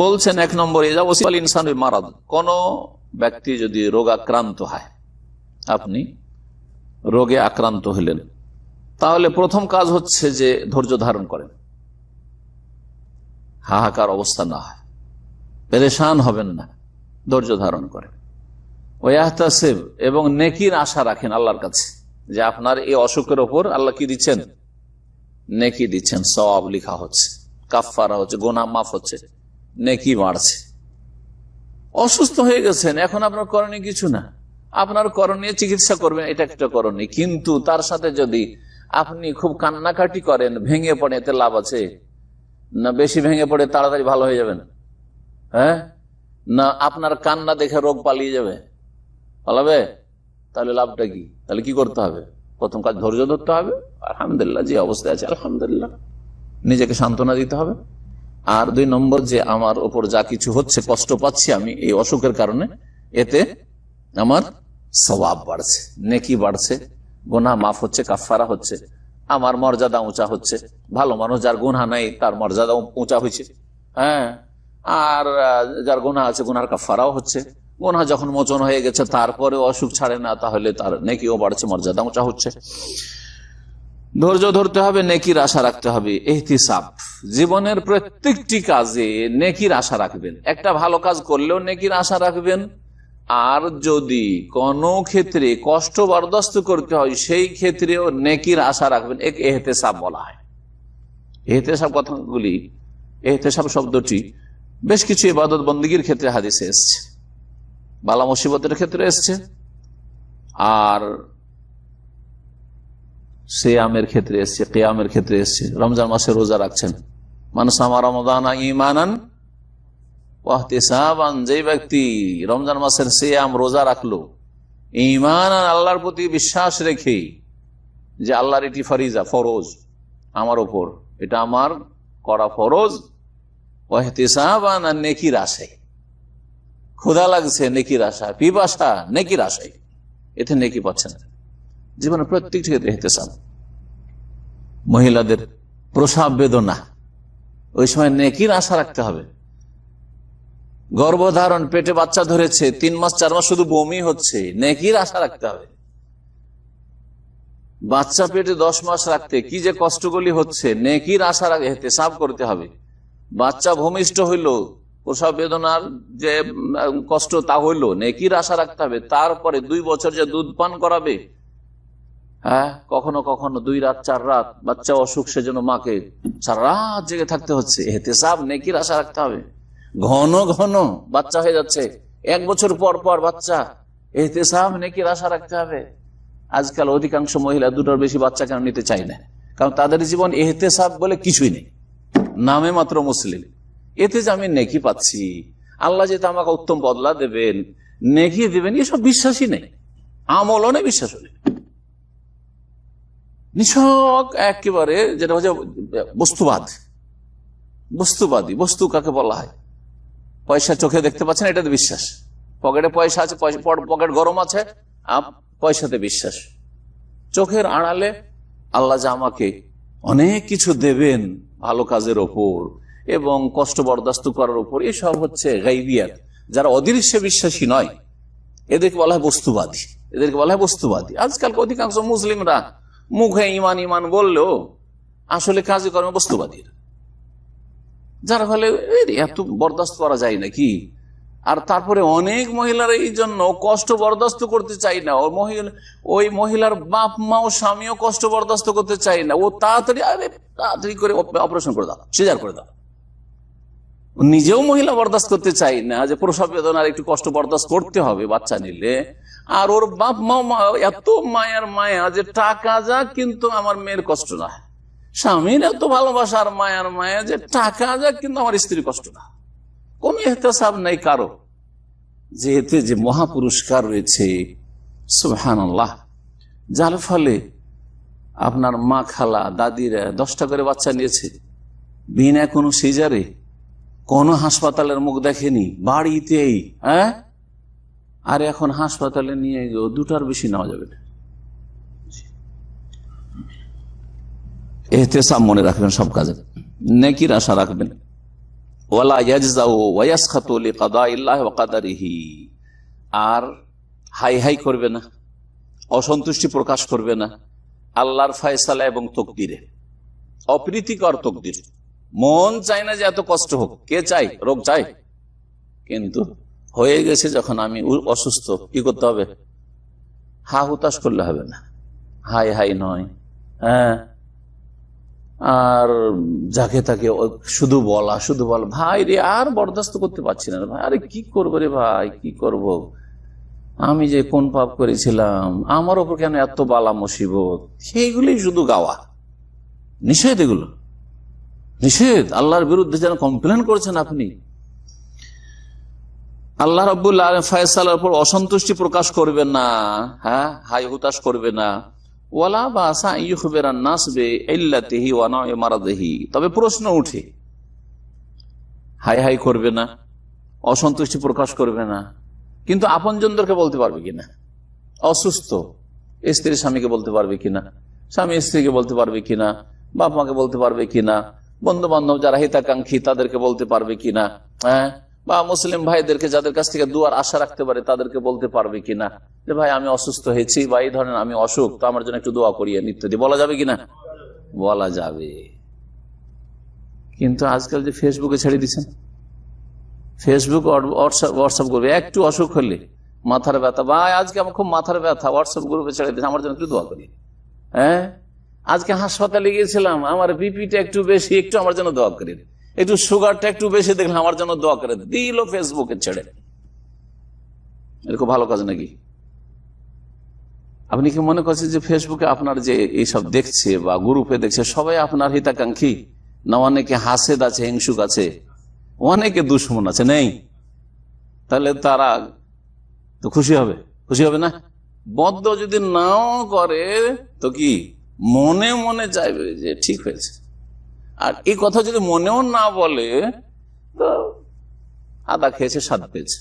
বলছেন 1 নম্বরে ইনসান মারাদ, কোন ব্যক্তি যদি রোগাক্রান্ত হয়, আপনি রোগে আক্রান্ত হলেন, তাহলে প্রথম কাজ হচ্ছে যে ধৈর্য ধারণ করেন, হাহাকার অবস্থা না হয়, পেরেশান হবেন না, ধৈর্য ধারণ করেন। ওয়াহতাসিব, এবং নেকির আশা রাখেন আল্লাহর কাছে, যে আপনার এই অসুখের ওপর আল্লাহ কি দিচ্ছেন, নেকি দিচ্ছেন, সওয়াব লিখা হচ্ছে, কাফফারা হচ্ছে, গুনাহ মাফ হচ্ছে, নেকি বাড়ছে। অসুস্থ হয়ে গেছেন, এখন আপনার করণীয় কিছু না, আপনার করণীয় চিকিৎসা করবেন, এটা একটা করণীয়। কিন্তু তার সাথে যদি আপনি খুব কান্নাকাটি করেন, ভেঙে পড়ে, এতে লাভ আছে না? বেশি ভেঙে পড়ে তাড়াতাড়ি ভালো হয়ে যাবেন, হ্যাঁ না? আপনার কান্না দেখে রোগ পালিয়ে যাবে, পালাবে? তাহলে লাভটা কি? তাহলে কি করতে হবে? প্রথম কাজ ধৈর্য ধরতে হবে, আলহামদুলিল্লাহ যে অবস্থায় আছে আলহামদুলিল্লাহ, নিজেকে সান্ত্বনা দিতে হবে। আর 2 নম্বর, যে আমার ওপর যা কিছু হচ্ছে, কষ্ট পাচ্ছি আমি এই অসুখের কারণে, এতে আমার সওয়াব বাড়ছে, নেকি বাড়ছে, গুনাহ মাফ হচ্ছে, কাফফারা হচ্ছে, আমার মর্যাদা উঁচা হচ্ছে। ভালো মানুষ যার গুনাহ নাই তার মর্যাদা উঁচা হয়েছে, হ্যাঁ। আর যার গুনাহ আছে গুনার কাফফারাও হচ্ছে। গুনাহ যখন মোচন হয়ে গেছে তারপরে অসুখ ছাড়ে না, তাহলে তার নেকিও বাড়ছে, মর্যাদা উঁচা হচ্ছে। ধৈর্য ধরতে হবে, নেকির আশা রাখতে হবে। ইহতিসাব, জীবনের প্রত্যেকটি কাজে নেকির আশা রাখবেন। একটা ভালো কাজ করলেও নেকির আশা রাখবেন, আর যদি কোনো ক্ষেত্রে কষ্ট বরদাস্ত করতে হয় সেই ক্ষেত্রেও নেকির আশা রাখবেন। এক ইহতিসাব বলা হয়। ইহতিসাব কথাগুলি, ইহতিসাব শব্দটি বেশ কিছু ইবাদত বন্দেগীর ক্ষেত্রে হাদিসে এসছে, বালা মুসিবতের ক্ষেত্রে এসছে, আর সিয়ামের ক্ষেত্রে এসছে, কিয়ামের ক্ষেত্রে এসছে। রমজান মাসে রোজা রাখছেন, মান সামা রমাদানা ঈমানান ওয়া ইহতিসাবান, যে ব্যক্তি রমজান মাসের সিয়াম রোজা রাখলো ঈমানান, আল্লাহর প্রতি বিশ্বাস রেখে, যে আল্লাহর এটি ফরিজা, ফরজ আমার উপর, এটা আমার করা ফরজ, ওয়া ইহতিসাবান, নেকির আশায়, ক্ষুধা লাগছে নেকির আশা, পিপাসা নেকির আশায়, এতে নেকি পাচ্ছেন। জীবনের প্রত্যেকটি ক্ষেত্রে ইহতিসাব। মহিলাদের প্রসব বেদনা, ওই সময় নেকির আশা রাখতে হবে। গর্ভধারণ, পেটে বাচ্চা ধরেছে, 3 মাস 4 মাস শুধু বমি হচ্ছে, নেকির আশা রাখতে হবে। বাচ্চা পেটে 10 মাস রাখতে কি যে কষ্টগুলি হচ্ছে, নেকির আশা রাখতে, ইহতিসাব করতে হবে। বাচ্চা ভূমিষ্ঠ হইল, প্রসব বেদনার যে কষ্ট তা হইল, নেকির আশা রাখতে হবে। তারপরে 2 বছর যে দুধ পান করাবে, হ্যাঁ, কখনো কখনো 2 রাত 4 রাত বাচ্চা অসুখ, সেজন্য মাকে সারা রাত জেগে থাকতে হচ্ছে, ইহতিসাব নেকির আশা রাখতে হবে। ঘন ঘন বাচ্চা হয়ে যাচ্ছে, 1 বছর পর পর বাচ্চা, ইহতিসাব নেকির আশা রাখতে হবে। আজকাল অধিকাংশ মহিলা 2টার বেশি বাচ্চা কেন নিতে চায় না? কারণ তাদের জীবন ইহতিসাব বলে কিছুই নেই, নামে মাত্র মুসলিম। এতে যে আমি নেকি পাচ্ছি, আল্লাহ যে আমাকে উত্তম বদলা দেবেন, নেকি দেবেন, এসব বিশ্বাসই নেই, আমলও নেই, বিশ্বাসও নেই। নিছক একেবারে যেটা হচ্ছে বস্তুবাদ, বস্তুবাদী। বস্তু কাকে বলা হয়? পয়সা চোখে দেখতে পাচ্ছেন, এটাতে বিশ্বাস। পকেটে পয়সা আছে, পকেট গরম আছে, পয়সাতে বিশ্বাস। চোখের আড়ালে আল্লাহ যে আমাকে অনেক কিছু দেবেন ভালো কাজের ওপর এবং কষ্ট বরদাস্ত করার উপর, এসব হচ্ছে গায়বিয়াত। যারা অদৃশ্যে বিশ্বাসী নয়, এদেরকে বলা হয় বস্তুবাদী, এদেরকে বলা হয় বস্তুবাদী। আজকাল অধিকাংশ মুসলিমরা মুখে ইমান ইমান বললেও আসলে কাজে কর্মে বস্তুবাদী, যার ফলে এত বরদাস্ত করা যায় নাকি। আর তারপরে অনেক মহিলারা এই জন্য কষ্ট বরদাস্ত করতে চাই না, ওই মহিলার বাপ মা ও স্বামীও কষ্ট বরদাস্ত করতে চাই না, ও তাড়াতাড়ি করে অপারেশন করে দাও, সিজার করে দাও। নিজেও মহিলা বরদাস্ত করতে চাই না, যে প্রসব বেদনার একটু কষ্ট বরদাস্ত করতে হবে বাচ্চা নিলে, আর ওর বাপ মা এত মায়ার মায়া যে টাকা যাক কিন্তু আমার মেয়ের কষ্ট না, স্বামীর এত ভালোবাসার মায়ার মায়া যে টাকা যাক কিন্তু আমার স্ত্রীর কষ্ট না। কোন ইহতিসাব নাই কারো, যে এতে যে মহাপুরস্কার রয়েছে, সুবহানাল্লাহ। যার ফলে আপনার মা, খালা, দাদিরা 10টা করে বাচ্চা নিয়েছে, বিনা কোনো সিজারে, কোন হাসপাতালের মুখ দেখেনি, বাড়িতেই, হ্যাঁ। আর এখন হাসপাতালে নিয়ে গিয়েও 2টার বেশি নেওয়া যাবে না। ইহতিসাব মনে রাখবেন সব কাজে, নেকির আশা রাখবেন। ওয়ালা ইয়াজজাউ ওয়া ইয়াসখাতু লিকাদাইল্লাহি ওয়া কাদারিহি, আর হাই হাই করবে না, অসন্তুষ্টি প্রকাশ করবে না আল্লাহর ফয়সালা এবং তকদিরে। অপ্রীতিকর তকদির, মন চায় না যে এত কষ্ট হোক, কে চাই? রোগ চাই, কিন্তু হয়ে গেছে যখন আমি অসুস্থ, কি করতে হবে? হা হুতাশ করলে হবে না, হাই হাই নয়, হ্যাঁ, আর যাকে তাকে শুধু বলা, শুধু বল, ভাই রে আর বরদাস্ত করতে পারছি না ভাই, আরে কি করবো রে ভাই, কি করব, আমি যে কোন পাপ করেছিলাম, আমার ওপর কেন এত বালা মুসিবত, সেইগুলি শুধু গাওয়া। নিষেধ, এগুলো নিষেধ, আল্লাহর বিরুদ্ধে যেন কমপ্লেন করছেন আপনি। আল্লাহ রাব্বুল আলামিন ফয়সালার উপর অসন্তুষ্টি প্রকাশ করবে না, হ্যাঁ, হাই হুতাশ করবে না। ওয়ালা বাসা ইউখবিরান নাস বিইল্লাতিহি ওয়া না'i মারাদিহি, তবে প্রশ্ন উঠে, হাই হাই করবে না, অসন্তুষ্টি প্রকাশ করবে না, কিন্তু আপনজনদেরকে বলতে পারবে কিনা? অসুস্থ স্ত্রী স্বামীকে বলতে পারবে কিনা, স্বামী স্ত্রীকে বলতে পারবে কিনা, বাপ মাকে বলতে পারবে কিনা, বন্ধু বান্ধব যারা হিতাকাঙ্ক্ষী তাদেরকে বলতে পারবে কিনা, হ্যাঁ, বা মুসলিম ভাইদেরকে যাদের কাছ থেকে দুয়ার আশা রাখতে পারে তাদেরকে বলতে পারবে কিনা যে ভাই আমি অসুস্থ হয়েছি, বা এই ধরনের আমি অসুখ, তো আমার জন্য একটু দোয়া করিয়ে ইত্যাদি বলা যাবে কিনা? বলা যাবে। কিন্তু আজকাল যে ফেসবুকে ছেড়ে দিচ্ছেন, ফেসবুক হোয়াটসঅ্যাপ গ্রুপে একটু অসুখ হলে, মাথার ব্যথা, ভাই আজকে আমার খুব মাথার ব্যথা, হোয়াটসঅ্যাপ গ্রুপে ছেড়ে দিচ্ছেন আমার জন্য একটু দোয়া করি, হ্যাঁ, আজকে হাসপাতালে গিয়েছিলাম, আমার বিপিটা একটু বেশি, একটু আমার জন্য দোয়া করি, একটু সুগারটা একটু বেশি দেখলাম আমার জন্য দোয়া করে দিল ফেসবুকে ছেড়ে। এরকম ভালো কাজ নাকি? আপনি কি মনে করছেন যে ফেসবুকে আপনার যে এইসব দেখছে বা গ্রুপে দেখছে সবাই আপনার হিতাকাঙ্ক্ষী? না অনেকে হাসেদ আছে, হিংসুক আছে, অনেকে দুশ্মন আছে, নেই? তাহলে তারা তো খুশি হবে? খুশি হবে না? বদ্ধ যদি নাও করে তো কি মনে মনে চাইবে যে ঠিক হয়েছে, আর এই কথা যদি মনেও না বলে তো আদা খেয়েছে, স্বাদ পেয়েছে,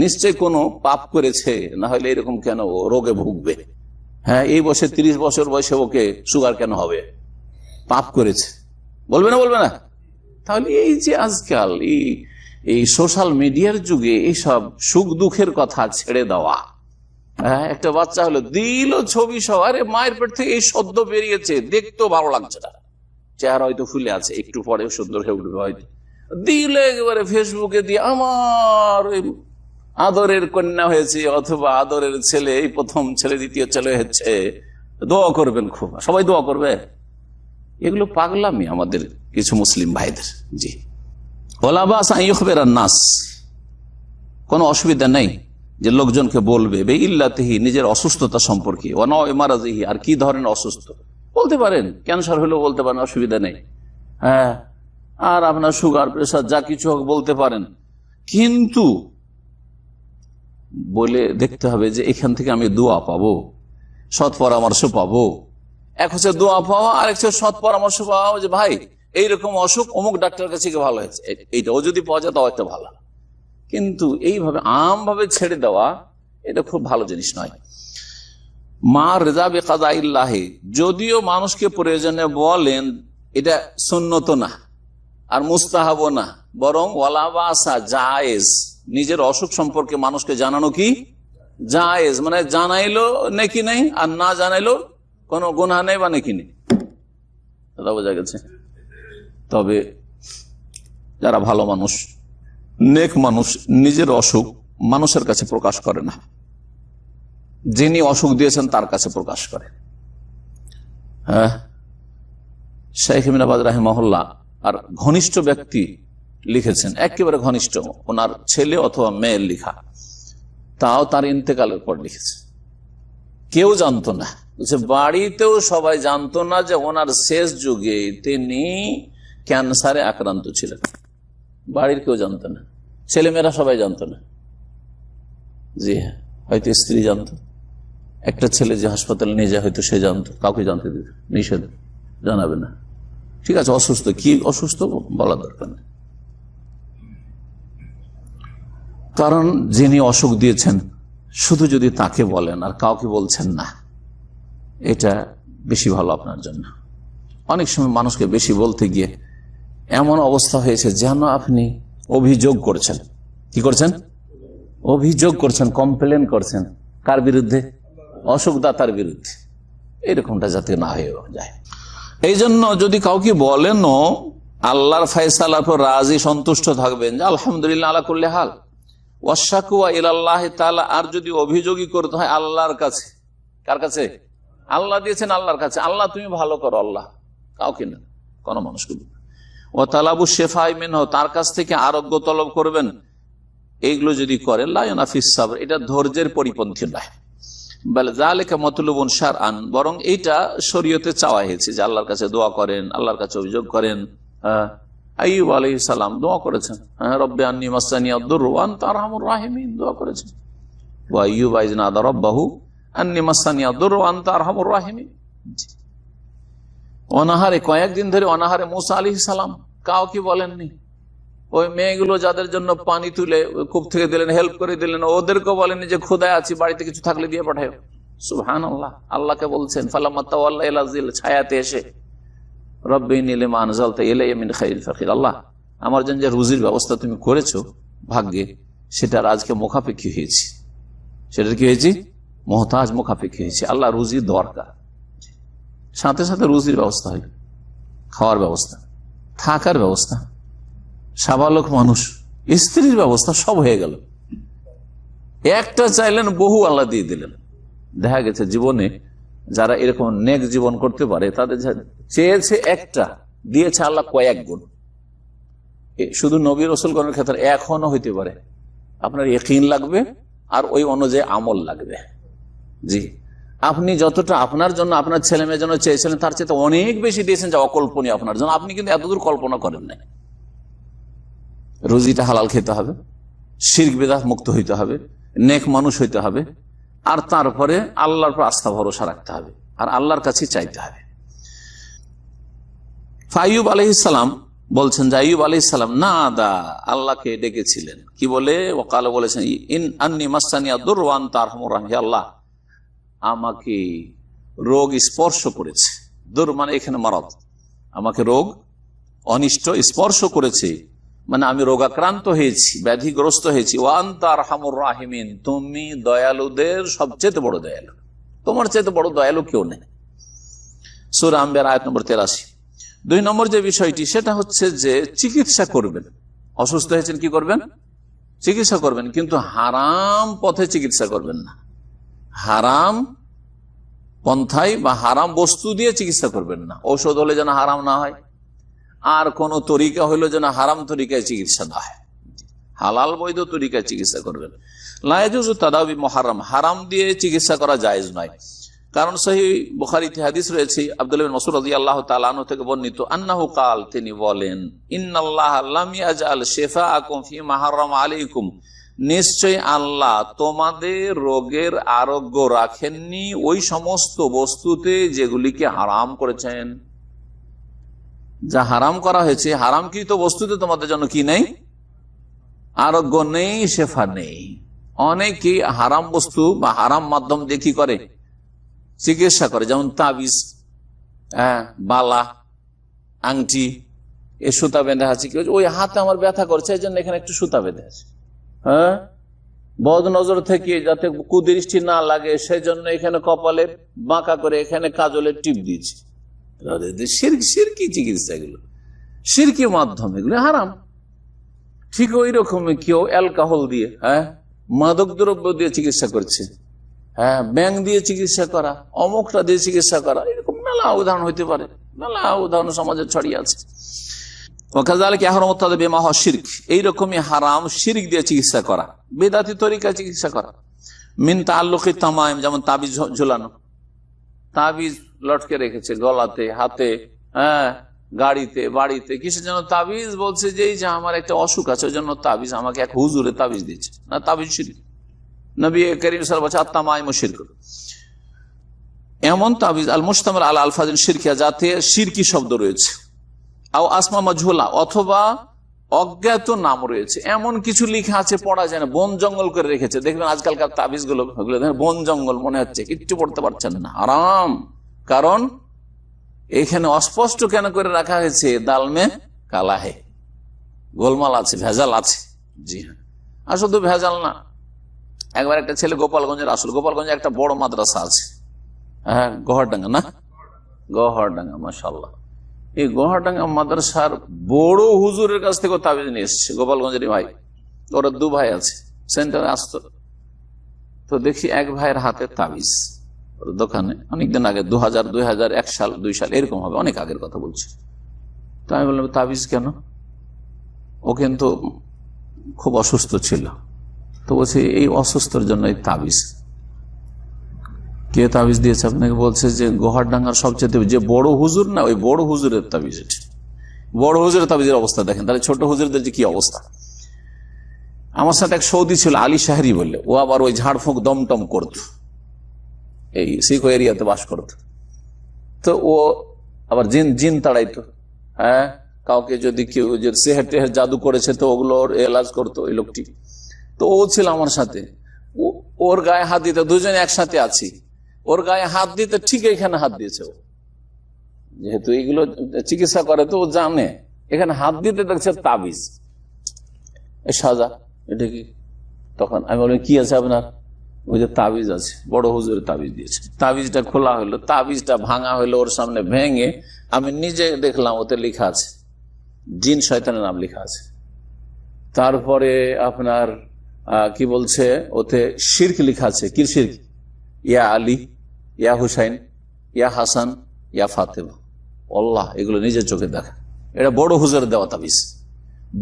নিশ্চয় কোনো পাপ করেছে, না হলে এরকম কেন রোগে ভুগবে? হ্যাঁ, এই বয়সে 30 বছর বয়সে ওকে সুগার কেন হবে? পাপ করেছে, বলবে না? বলবে না? তাহলে এই যে আজকাল এই সোশ্যাল মিডিয়ার যুগে এইসব সুখ দুঃখের কথা ছেড়ে দেওয়া, হ্যাঁ, একটা বাচ্চা হলো দিল ছবি সহ, আরে মায়ের পেট থেকে এই সদ্য বেরিয়েছে, দেখতেও ভালো লাগছে না, চেহারা হয়তো ফুলে আছে, একটু পরে সুন্দর হয়ে উঠবে হয়তো, দিলে একেবারে ফেসবুকে দিয়ে আমার আদরের কন্যা হয়েছে অথবা আদরের ছেলে, এই প্রথম ছেলে দ্বিতীয় ছেলে হচ্ছে, দোয়া করবেন, খুব সবাই দোয়া করবে। এগুলো পাগলামি আমাদের কিছু মুসলিম ভাইদের। জি, ওয়ালা বাস আন ইউখবিরান নাস, কোনো অসুবিধা নেই যে লোকজনকে বলবে বিইল্লাতিহি, নিজের অসুস্থতা সম্পর্কে, ওয়া না'i মারাদিহি, আর কি ধরনের অসুস্থ বলতে পারেন, ক্যান্সার হলেও বলতে পারেন, অসুবিধা নেই, হ্যাঁ, আর আপনার সুগার প্রেসার যা কিছু হোক বলতে পারেন, কিন্তু বলে দেখতে হবে যে এখান থেকে আমি দোয়া পাবো, সৎ পরামর্শ পাবো। এক হচ্ছে দোয়া পাওয়া, আর এক হচ্ছে সৎ পরামর্শ পাওয়া, যে ভাই এইরকম অসুখ অমুক ডাক্তারের কাছে গিয়ে ভালো হয়েছে, এইটাও যদি পাওয়া যায় তাও একটা ভালো। কিন্তু এইভাবে আমভাবে ছেড়ে দেওয়া এটা খুব ভালো জিনিস নয়। মা রেজা বিকাদাইল্লাহি, যদিও মানুষকে প্রয়োজনে বলেন, এটা সুন্নত না আর মুস্তাহাব না, বরং ওয়ালা বাসা জায়েজ, নিজের অসুখ সম্পর্কে মানুষকে জানানো কি জায়েজ, মানে জানাইলো নেকি নেই, আর না জানাইলো কোনো গুনাহ নেই বা নেকি নেই, কথা বোঝা গেছে। তবে যারা ভালো মানুষ, নেক মানুষ, নিজের অসুখ মানুষের কাছে প্রকাশ করে না, যিনি অসুখ দিয়েছেন তার কাছে প্রকাশ করে। হ্যাঁ, শেখ ইবনে বাজ রাহিমাহুল্লাহ আর ঘনিষ্ঠ ব্যক্তি লিখেছেন, একেবারে ঘনিষ্ঠ, ওনার ছেলে অথবা মেয়ের লিখা, তাও তার ইন্তেকালের পর লিখেছে, কেউ জানতো না, বাড়িতেও সবাই জানতো না যে ওনার শেষ যুগে তিনি ক্যান্সারে আক্রান্ত ছিলেন, বাড়ির কেউ জানতো না, ছেলেমেয়েরা সবাই জানতো না। জি হ্যাঁ, হয়তো স্ত্রী জানতো, একটা ছেলে যে হাসপাতালে নিয়ে যায় হয়তো সে জানতো, কাউকে জানতে দিত নিষেধ, জানাবে না, ঠিক আছে, অসুস্থ, কি অসুস্থ বলা দরকার নেই, কারণ যিনি অসুখ দিয়েছেন শুধু যদি তাকে বলেন আর কাউকে বলছেন না, এটা বেশি ভালো আপনার জন্য। অনেক সময় মানুষকে বেশি বলতে গিয়ে এমন অবস্থা হয়েছে যেন আপনি অভিযোগ করছেন। কি করছেন? অভিযোগ করছেন, কমপ্লেন করছেন। কার বিরুদ্ধে? অসুখদাতার বিরুদ্ধে। এরকমটা যাতে না হয়ে যায়। এই জন্য যদি কাউকে বলেনও আল্লাহর ফয়সালার পর রাজি সন্তুষ্ট থাকবেন যে আলহামদুলিল্লাহ আলা কুল্লি হাল ওয়াশাকুয়া ইলাল্লাহি তাআলা। আর যদি অভিযোগই করতে হয় আল্লাহর কাছে। কার কাছে? আল্লাহ দিয়েছেন আল্লাহর কাছে। আল্লাহ তুমি ভালো করো, আল্লাহ, কাউকে না, কোন মানুষকে। ও তালাবু শেফাই মিনহু, তার কাছ থেকে আরোগ্য তলব করবেন। এইগুলো যদি করেন লা ইউনাফিস সাবর, এটা ধৈর্যের পরিপন্থী নয়। বল যালিকা মাতলুবুন শারআন, বরং এইটা শরীয়তে চাওয়া হয়েছে যে আল্লাহর কাছে দোয়া করেন, আল্লাহর কাছে অভিযোগ করেন। আইয়ুব আলাইহিস সালাম দোয়া করেছেন, রব্বি আন্নী মাসানি আদ-দুররু ওয়া আনতা আরহামুর রাহিমিন, দোয়া করেছেন। ওয়া আইয়ুব ইয নাদা রাব্বাহু আন্নী মাসানি আদ-দুররু ওয়া আনতা আরহামুর রাহিমিন। অনাহারে, কয়েকদিন ধরে অনাহারে মুসা আলাইহিস সালাম কাউকে বলেননি। ওই মেয়েগুলো যাদের জন্য পানি তুলে কূপ থেকে দিলেন, হেল্প করে দিলেন, ওদেরকে বলেননি যে খোদায় আছি, বাড়িতে কিছু থাকলে দিয়ে পাঠায়। সুবহানাল্লাহ। আল্লাহকে বলছেন ফালাম্মা তাওয়াল্লা ইলা যিল, ছায়াতে এসে, রব্বি ইন্নী লিমা আনজালতা ইলাইয়া মিন খাইরিন ফাকির, আল্লাহ আমার জন্য যে রুজির ব্যবস্থা তুমি করেছো ভাগ্যে, সেটার আজকে মুখাপেক্ষী হয়েছি। সেটার কি হয়েছি? মুহতাজ, মুখাপেক্ষী হয়েছি। আল্লাহ রুজির দরকার, সাথে সাথে রুজির ব্যবস্থা হইল, খাওয়ার ব্যবস্থা, থাকার ব্যবস্থা, সাবালক মানুষ, স্ত্রীর ব্যবস্থা, সব হয়ে গেল। একটা চাইলেন, বহু আল্লাহ দিয়ে দিলেন। দেখা গেছে জীবনে যারা এরকম নেক জীবন করতে পারে তাদের চেয়েছে একটা, দিয়েছে আল্লাহ কয়েক গুণ। শুধু নবী রাসূলগণের ক্ষেত্রে এখনো হইতে পারে। আপনার ইয়াকিন লাগবে আর ওই অনুযায়ী আমল লাগবে। জি, আপনি যতটা আপনার জন্য, আপনার ছেলে মেয়ের জন্য চেয়েছিলেন তার চেয়ে অনেক বেশি দিয়েছেন, যা অকল্পনীয় আপনার জন্য। আপনি কিন্তু এতদূর কল্পনা করেন নাই। রুজিটা হালাল খেতে হবে, শিরক বিদআত মুক্ত হইতে হবে, নেক মানুষ হইতে হবে, আর তারপরে আল্লাহর উপর আস্থা ভরসা রাখতে হবে, আর আল্লাহর কাছে চাইতে হবে। আইয়ুব আলাইহিস সালাম বলছেন যে আইয়ুব আলাইহিস সালাম নাদা, আল্লাহকে ডেকেছিলেন। কি বলে? ওয়াকালা, বলেছেন ইন আন্নী মাসানি আদ-দুররু ওয়া আনতা আরহামুর রাহিমিন, হে আল্লাহ আমাকে রোগ স্পর্শ করেছে। দুর মানে এখানে মারাদ, আমাকে রোগ অনিষ্ট স্পর্শ করেছে, মানে আমি রোগাক্রান্ত হয়েছি, ব্যাধিগ্রস্ত হয়েছি। ওয়া আনতা আরহামুর রাহিমিন, তুমি দয়ালুদের সবচেয়ে বড় দয়ালু, তোমার চাইতে বড় দয়ালু কেউ নেই। সূরা আম্বিয়া আয়াত নম্বর 83। 2 নম্বর যে বিষয়টি, সেটা হচ্ছে যে চিকিৎসা করবেন। অসুস্থ হয়েছেন, কি করবেন? চিকিৎসা করবেন, কিন্তু হারাম পথে চিকিৎসা করবেন না। হারাম পন্থায় বা হারাম বস্তু দিয়ে চিকিৎসা করবেন না। ঔষধ হলে যেন হারাম না হয়, আর কোন তরিকা হইলো যেন হারাম তরিকায় চিকিৎসা না হয়। হালাল বৈধ তরিকায় চিকিৎসা করবেন। লা ইয়াজুজু তাদাবি মুহাররাম, হারাম দিয়ে চিকিৎসা করা জায়েজ নয়। কারণ সহিহ বুখারীতে হাদিস রয়েছে, আব্দুল্লাহ বিন মাসউদ রাদিয়াল্লাহু তাআলা আনহু থেকে বর্ণিত, আন্নাহু কাল, তিনি বলেন, ইন্নাল্লাহা লাম ইয়াজআল শিফাআকুম ফীমা হারামা আলাইকুম, নিশ্চয় আল্লাহ তোমাদের রোগের আরোগ্য রাখেননি ওই সমস্ত বস্তুতে যেগুলিকে হারাম করেছেন। যা হারাম করা হয়েছে, হারামকৃত বস্তুতে তোমাদের জন্য কি নেই? আরোগ্য নেই, শেফা নেই। অনেকে হারাম বস্তু বা হারাম মাধ্যম দিয়ে কি করে? চিকিৎসা করে। যেমন তাবিজ, বালা, আংটি, এ সুতা বেঁধে আছে, কি ওই হাতে আমার ব্যথা করছে, এই জন্য এখানে একটু সুতা বেঁধে আছে। বদ নজর থেকে যাতে কুদৃষ্টি না লাগে সেই জন্য এখানে কপালে বাঁকা করে এখানে কাজলের টিপ দিয়েছে। শিরকি চিকিৎসা, এগুলো শিরকি মাধ্যম, এগুলো হারাম। ঠিক ওই রকম কেউ অ্যালকোহল দিয়ে, মাদক দ্রব্য দিয়ে চিকিৎসা করছে, ব্যাং দিয়ে চিকিৎসা করা, অমুকটা দিয়ে চিকিৎসা করা, এরকম মেলা উদাহরণ হইতে পারে, মেলা উদাহরণ সমাজে ছড়িয়ে আছে। এইরকমই হারাম শিরক দিয়ে চিকিৎসা করা, বেদাতি তরিকায় চিকিৎসা করা। মিন তাআল্লুকি তামাইম, যেমন তাবিজ ঝুলানো, তাবিজ লটকে রেখেছে গলাতে, হাতে, গাড়িতে, বাড়িতে, কিসের জন্য তাবিজ? বলছে যে এই যে আমার একটা অসুখ আছে, ওই জন্য তাবিজ, আমাকে এক হুজুরে তাবিজ দিচ্ছে। না, তাবিজ শিরক। নবী করিম সাল্লাল্লাহু আলাইহি ওয়াসাল্লাম বলেছেন আত-তামাইমু শিরক। এমন তাবিজ আল মুশতামিল আলা আলফাজিল শিরকিয়া, যাতে শিরকি শব্দ রয়েছে, আও আসমা মাজহুলা, অথবা অজ্ঞাত নাম রয়েছে, এমন কিছু লেখা আছে পড়া যায় না, বন জঙ্গল করে রেখেছে। দেখবেন আজকালকার তাবিজ গুলো, বন জঙ্গল মনে হচ্ছে, কিচ্ছু পড়তে পারছেন না, হারাম। কারণ এখানে অস্পষ্ট কেন করে রাখা হয়েছে? দালমে কালা হে, গোলমাল আছে, ভেজাল আছে। জি হ্যাঁ, আর শুধু ভেজাল না, একবার একটা ছেলে গোপালগঞ্জের, আসল গোপালগঞ্জে একটা বড় মাদ্রাসা আছে, হ্যাঁ গহরডাঙ্গা, না গহরডাঙ্গা, মাশাআল্লাহ। এই গহরডাঙ্গা মাদ্রাসার বড় হুজুরের কাছ থেকে তাবিজ নিয়ে এসছে, গোপালগঞ্জের ভাই, ওরা 2 ভাই আছে, সেন্টারে আসতো। তো দেখি এক ভাইয়ের হাতে তাবিজ, দোকানে, অনেকদিন আগে, 2001 সাল 2 সাল এরকম হবে, অনেক আগের কথা বলছি। তো আমি বললাম তাবিজ কেন? ও কিন্তু খুব অসুস্থ ছিল। তো বলছি এই অসুস্থর জন্য এই তাবিজ। কে তাবিজ দিয়েছে আপনাকে? বলছে যে গোহারডাঙ্গার সবচেয়ে যে বড় হুজুর না, ওই বড় হুজুরের তাবিজ। বড় হুজুরের তাবিজের অবস্থা দেখেন, তাহলে ছোট হুজুরদের যে কি অবস্থা। আমার সাথে এক সৌদি ছিল, আলী শাহরি বললে, ও আবার ওই ঝাড়ফুঁক দমটম করত, এই শিখো এরিয়াতে বাস করত। তো ও আবার জিন তাড়াইতো, হ্যাঁ, কাউকে যদি কেউ সেহের টেহের জাদু করেছে তো ওগুলোর এলাজ করতো ওই লোকটি। তো ও ছিল আমার সাথে, ওর গায়ে হাত দিতে, দুজনে একসাথে আছি, ওর গায়ে হাত দিতে ঠিক এখানে হাত দিয়েছে। ও যেহেতু এইগুলো চিকিৎসা করে তো ও জানে, এখানে হাত দিতে দেখছে তাবিজ, সাজা, এটা কি? তখন আমি বললাম কি আছে আপনার? ওই যে তাবিজ আছে, বড় হুজুরের তাবিজ দিয়েছে। তাবিজটা খোলা হলো, তাবিজটা ভাঙা হলো ওর সামনে, ভেঙে আমি নিজে দেখলাম ওতে লেখা আছে জিন শয়তানের নাম লেখা আছে। তারপরে আপনার কি বলছে, ওতে শিরক লেখা আছে। কি শিরক? ইয়া আলী, ইয়া হুসাইন, ইয়া হাসান, ইয়া ফাতেমা, আল্লাহ, এগুলো নিজের চোখে দেখা। এটা বড় হুজুরের দেওয়া তাবিজ।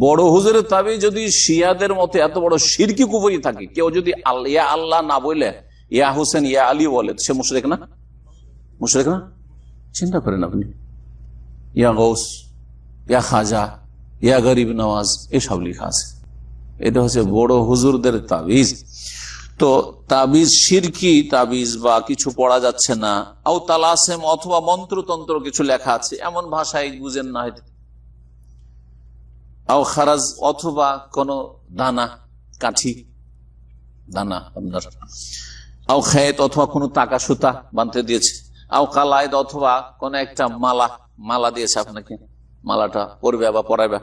বড় হুজুরের তাবিজ যদি শিয়াদের মতে এত বড় শিরকি কুফরি থাকে, কেউ যদি ইয়া আল্লাহ না বলে ইয়া হুসেন, ইয়া আলী বলে, সে মুশরিক না? মুশরিক না? চিন্তা করেন আপনি, ইয়া গৌস, ইয়া খাজা, ইয়া গরিব নওয়াজ, এসব লেখা আছে। এটা হচ্ছে বড় হুজুরদের তাবিজ। তো তাবিজ শিরকি তাবিজ বা কিছু পড়া যাচ্ছে না, আও তালাসেম অথবা মন্ত্রতন্ত্র কিছু লেখা আছে, এমন ভাষায় বুঝেন না হয়তো, আও খারাজ অথবা কোন দানা, কাঠি দানা আপনার, আও খেত অথবা কোন টাকা সুতা বাঁধতে দিয়েছে, আও কালায়দ অথবা কোন একটা মালা দিয়েছে আপনাকে, মালাটা পরবে বা পরাবে,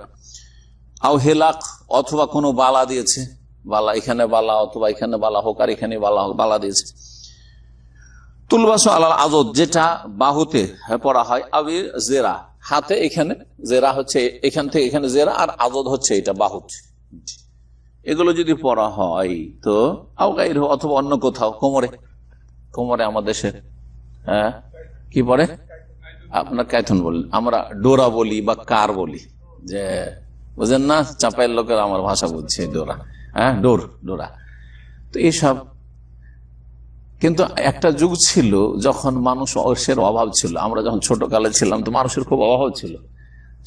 আও হেলাক অথবা কোনো বালা দিয়েছে, বালা, এখানে বালা অথবা এখানে বালা হোক আর এখানে বালা হোক, বালা দিয়েছে। তুলবাস আলাল আজদ, যেটা বাহুতে পড়া হয়, আবির জেরা, হাতে এখানে জেরা হচ্ছে, এখান থেকে এখানে জেরা, আর আজদ হচ্ছে এটা বাহুত। এগুলো যদি পড়া হয় তো আওগাইর অথবা অন্য কোথাও, কোমরে আমাদের দেশে হ্যাঁ কি পড়ে আপনার কায়থন বলি, আমরা ডোরা বলি বা কার বলি, যে বুঝেন না, চাপাইয়ের লোকের আমার ভাষা বুঝছে, ডোরা, হ্যাঁ ডোরা। তো এইসব, কিন্তু একটা যুগ ছিল যখন মানুষের অভাব ছিল, আমরা যখন ছোট কালে ছিলাম তো মানুষের খুব অভাব ছিল।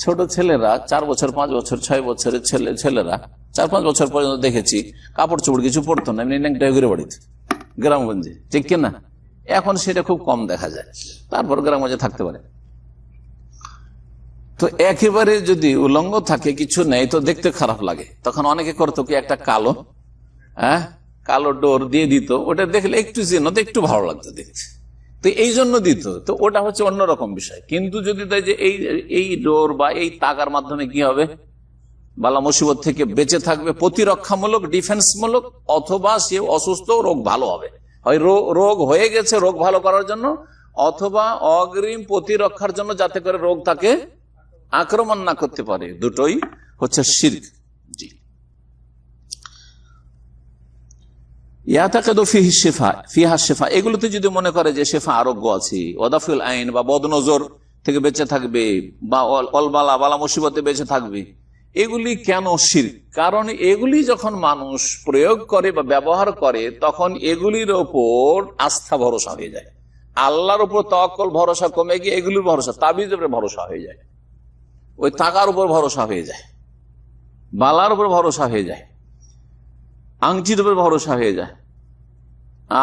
ছোট ছেলেরা 4 বছর 5 বছর 6 বছরের ছেলেরা 4-5 বছর পর্যন্ত দেখেছি কাপড় চোপড় কিছু পড়তো না, এমনি ন্যাংটা ঘুরে বাড়িতে, গ্রামগঞ্জে, ঠিক কিনা? এখন সেটা খুব কম দেখা যায়, তারপর গ্রামগঞ্জে থাকতে পারে। তো একেবারে যদি উলঙ্গ থাকে, কিছু নেই, তো দেখতে খারাপ লাগে। তখন অনেকে করতো কি, একটা কালো ডোর দিয়ে দিত, ওটা দেখলে একটু চিহ্ন, একটু ভালো লাগতো দেখতে, তো এই জন্য দিত। তো ওটা হচ্ছে অন্যরকম বিষয়। কিন্তু যদি যে এই ডোর বা এই তাগার মাধ্যমে কি হবে, বালা মুসিবত থেকে বেঁচে থাকবে, প্রতিরক্ষামূলক, ডিফেন্সমূলক, অথবা সে অসুস্থ, রোগ ভালো হবে, হয় রোগ হয়ে গেছে, রোগ ভালো করার জন্য, অথবা অগ্রিম প্রতিরক্ষার জন্য, যাতে করে রোগ তাকে আক্রমণ না করতে পারে। দুটোই হচ্ছে শিরক। জি, এগুলোতে যদি মনে করে যে শেফা, আরোগ্য আছে, ওয়াদাফিল আইন বা বদনজর থেকে বেঁচে থাকবে, বা অলবালা বালা মুসিবতে বেঁচে থাকবে, এগুলি কেন শিরক? কারণ এগুলি যখন মানুষ প্রয়োগ করে বা ব্যবহার করে, তখন এগুলির ওপর আস্থা ভরসা হয়ে যায়, আল্লাহর উপর তাওয়াক্কুল ভরসা কমে গিয়ে এগুলির ভরসা, তাবিজের উপরে ভরসা হয়ে যায়, ওই টাকার উপর ভরসা হয়ে যায়, বালার উপর ভরসা হয়ে যায়, আংটির উপর ভরসা হয়ে যায়।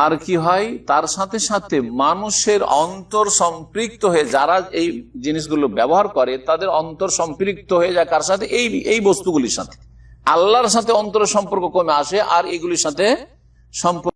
আর কি হয়, তার সাথে সাথে মানুষের অন্তর সম্পৃক্ত হয়ে, যারা এই জিনিসগুলো ব্যবহার করে তাদের অন্তর সম্পৃক্ত হয়ে যায় কার সাথে? এই বস্তুগুলির সাথে। আল্লাহর সাথে অন্তরের সম্পর্ক কমে আসে, আর এগুলির সাথে সম্পর্ক